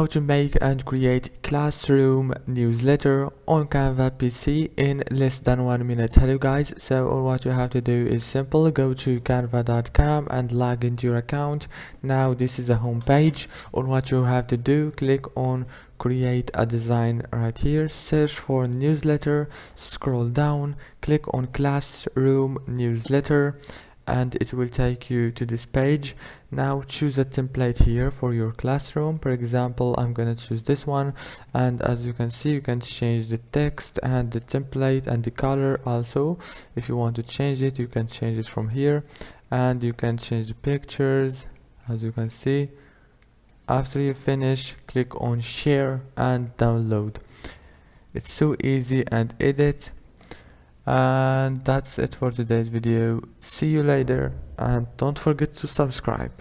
how to make and create classroom newsletter on Canva PC in less than 1 minute. Hello guys, so all what you have to do is simple. Go to canva.com and log into your account. Now this is the home page. All what you have to do, click on create a design right here, search for newsletter, scroll down, click on classroom newsletter, and it will take you to this page. Now choose a template here for your classroom. For example, I'm gonna choose this one, and as you can see, you can change the text and the template and the color also. If you want to change it, you can change it from here, and you can change the pictures, as you can see. After you finish, click on share and download. It's so easy and edit. And that's it for today's video. See you later, and don't forget to subscribe.